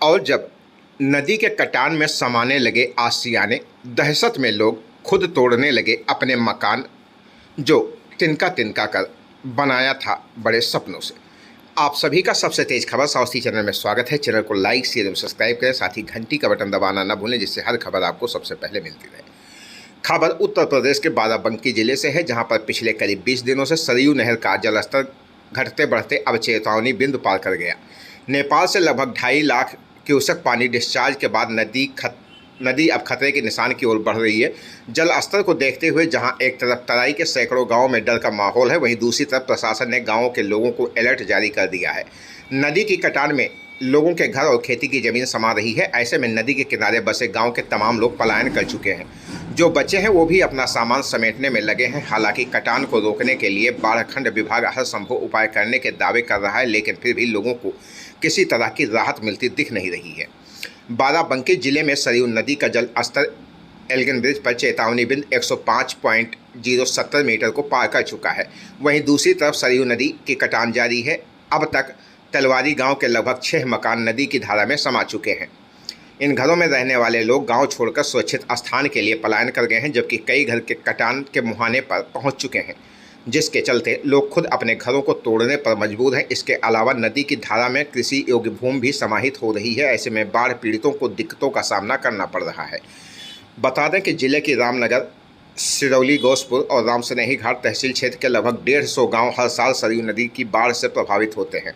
और जब नदी के कटान में समाने लगे आशियाने, दहशत में लोग खुद तोड़ने लगे अपने मकान जो तिनका तिनका कर बनाया था बड़े सपनों से। आप सभी का सबसे तेज खबर साउथी चैनल में स्वागत है। चैनल को लाइक शेयर और सब्सक्राइब करें, साथ ही घंटी का बटन दबाना न भूलें, जिससे हर खबर आपको सबसे पहले मिलती रहे। खबर उत्तर प्रदेश के बाराबंकी जिले से है, जहां पर पिछले करीब 20 दिनों से सरयू नहर का जलस्तर घटते बढ़ते अब चेतावनी बिंदु पार कर गया। नेपाल से लगभग 2.5 लाख क्यूसेक पानी डिस्चार्ज के बाद नदी अब खतरे के निशान की ओर बढ़ रही है। जल स्तर को देखते हुए जहां एक तरफ तराई के सैकड़ों गांवों में डर का माहौल है, वहीं दूसरी तरफ प्रशासन ने गांवों के लोगों को अलर्ट जारी कर दिया है। नदी की कटान में लोगों के घर और खेती की जमीन समा रही है। ऐसे में नदी के किनारे बसे गांव के तमाम लोग पलायन कर चुके हैं। जो बचे हैं वो भी अपना सामान समेटने में लगे हैं। हालांकि कटान को रोकने के लिए बाढ़ विभाग हर संभव उपाय करने के दावे कर रहा है, लेकिन फिर भी लोगों को किसी तरह की राहत मिलती दिख नहीं रही है। बाराबंकी जिले में सरयू नदी का जल स्तर एल्गिन ब्रिज पर चेतावनी बिंदु 105.070 मीटर को पार कर चुका है। वहीं दूसरी तरफ सरयू नदी की कटान जारी है। अब तक तलवारी गांव के लगभग 6 मकान नदी की धारा में समा चुके हैं। इन घरों में रहने वाले लोग गांव छोड़कर सुरक्षित स्थान के लिए पलायन कर गए हैं, जबकि कई घर के कटान के मुहाने पर पहुंच चुके हैं, जिसके चलते लोग खुद अपने घरों को तोड़ने पर मजबूर हैं। इसके अलावा नदी की धारा में कृषि योग्य भूमि भी समाहित हो रही है। ऐसे में बाढ़ पीड़ितों को दिक्कतों का सामना करना पड़ रहा है। बता दें कि जिले की रामनगर, सिरौली, गोसपुर और रामसनेही घाट तहसील क्षेत्र के लगभग 150 गाँव हर साल सरयू नदी की बाढ़ से प्रभावित होते हैं।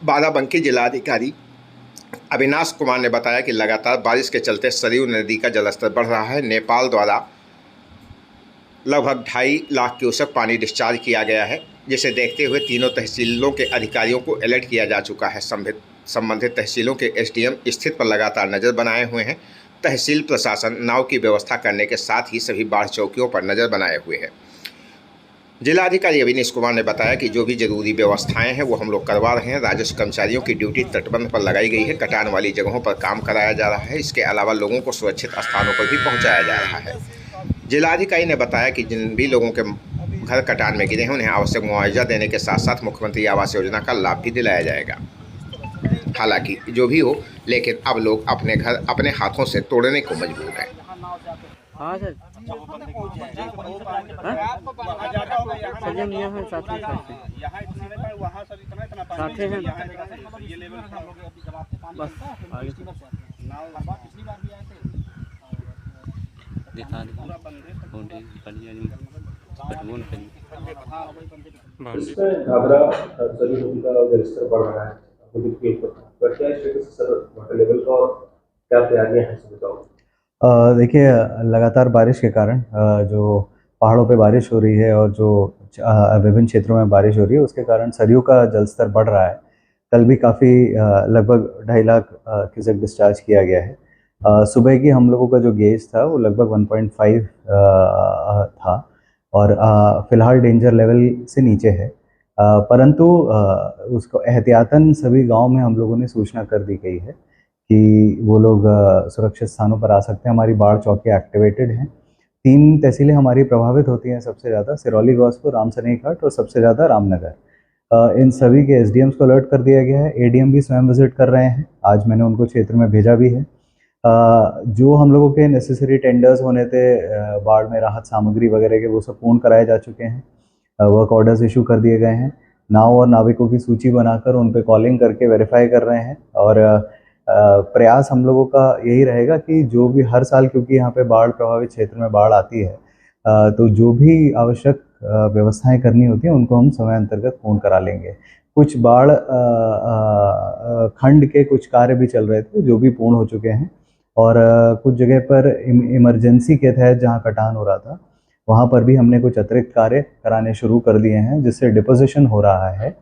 बाराबंकी जिलाधिकारी अविनाश कुमार ने बताया कि लगातार बारिश के चलते सरयू नदी का जलस्तर बढ़ रहा है। नेपाल द्वारा लगभग 2.5 लाख क्यूसेक पानी डिस्चार्ज किया गया है, जिसे देखते हुए तीनों तहसीलों के अधिकारियों को अलर्ट किया जा चुका है। संबंधित तहसीलों के एसडीएम स्थिति पर लगातार नज़र बनाए हुए हैं। तहसील प्रशासन नाव की व्यवस्था करने के साथ ही सभी बाढ़ चौकियों पर नज़र बनाए हुए है। जिलाधिकारी अविनाश कुमार ने बताया कि जो भी जरूरी व्यवस्थाएं हैं वो हम लोग करवा रहे हैं। राजस्व कर्मचारियों की ड्यूटी तटबंध पर लगाई गई है। कटान वाली जगहों पर काम कराया जा रहा है। इसके अलावा लोगों को सुरक्षित स्थानों पर भी पहुंचाया जा रहा है। जिलाधिकारी ने बताया कि जिन भी लोगों के घर कटान में गिरे हैं उन्हें आवश्यक मुआवजा देने के साथ साथ मुख्यमंत्री आवास योजना का लाभ भी दिलाया जाएगा। हालांकि जो भी हो, लेकिन अब लोग अपने घर अपने हाथों से तोड़ने को मजबूर हैं। हाँ सर, साथे हैं बस आगे दिखा घाघरा सरयू नदी का जलस्तर बढ़ रहा है, क्या स्टेटस सर वाटर लेवल का और क्या तैयारियां हैं, बताओ। देखिए, लगातार बारिश के कारण जो पहाड़ों पे बारिश हो रही है और जो विभिन्न क्षेत्रों में बारिश हो रही है, उसके कारण सरयू का जलस्तर बढ़ रहा है। कल भी काफ़ी लगभग 2.5 लाख क्यूसेक डिस्चार्ज किया गया है। सुबह की हम लोगों का जो गेज था वो लगभग 1.5 था और फिलहाल डेंजर लेवल से नीचे है, परंतु उसको एहतियातन सभी गांव में हम लोगों ने सूचना कर दी गई है कि वो लोग सुरक्षित स्थानों पर आ सकते हैं। हमारी बाढ़ चौकी एक्टिवेटेड हैं। 3 तहसीलें हमारी प्रभावित होती हैं सबसे ज़्यादा, सिरौली, गोसपुर, रामसनेही घाट और सबसे ज़्यादा रामनगर। इन सभी के एसडीएम्स को अलर्ट कर दिया गया है। एडीएम भी स्वयं विजिट कर रहे हैं। आज मैंने उनको क्षेत्र में भेजा भी है। जो हम लोगों के नेसेसरी टेंडर्स होने थे बाढ़ में राहत सामग्री वगैरह के, वो सब पूर्ण कराए जा चुके हैं। वर्क ऑर्डर्स इशू कर दिए गए हैं। नाव और नाविकों की सूची बनाकर उन पर कॉलिंग करके वेरीफाई कर रहे हैं और प्रयास हम लोगों का यही रहेगा कि जो भी हर साल, क्योंकि यहाँ पे बाढ़ प्रभावित क्षेत्र में बाढ़ आती है, तो जो भी आवश्यक व्यवस्थाएं करनी होती हैं उनको हम समय अंतर्गत पूर्ण करा लेंगे। कुछ बाढ़ खंड के कुछ कार्य भी चल रहे थे जो भी पूर्ण हो चुके हैं और कुछ जगह पर इमरजेंसी के तहत जहाँ कटान हो रहा था वहाँ पर भी हमने कुछ अतिरिक्त कार्य कराने शुरू कर दिए हैं, जिससे डिपोजिशन हो रहा है।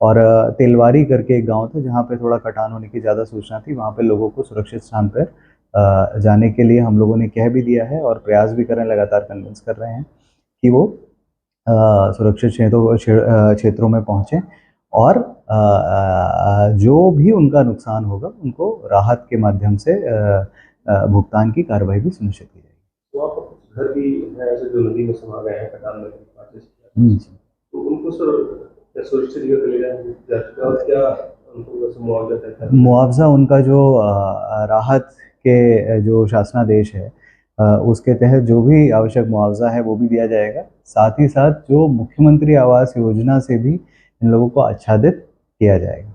और तेलवारी करके एक गांव था जहाँ पे थोड़ा कटान होने की ज़्यादा सूचना थी, वहाँ पे लोगों को सुरक्षित स्थान पर जाने के लिए हम लोगों ने कह भी दिया है और प्रयास भी कर रहे हैं, लगातार कन्विंस कर रहे हैं कि वो सुरक्षित क्षेत्रों में पहुँचें और जो भी उनका नुकसान होगा उनको राहत के माध्यम से भुगतान की कार्रवाई भी सुनिश्चित की जाएगी। तो आप घर भी हैं ऐसे जो नदी में समा गए हैं कटान में, तो उनको सुरक्षित जगह ले जाएंगे और क्या उनको वैसे मुआवजा तय करना? मुआवजा उनका जो राहत के जो शासनादेश है उसके तहत जो भी आवश्यक मुआवजा है वो भी दिया जाएगा। साथ ही साथ जो मुख्यमंत्री आवास योजना से भी इन लोगों को आच्छादित किया जाएगा।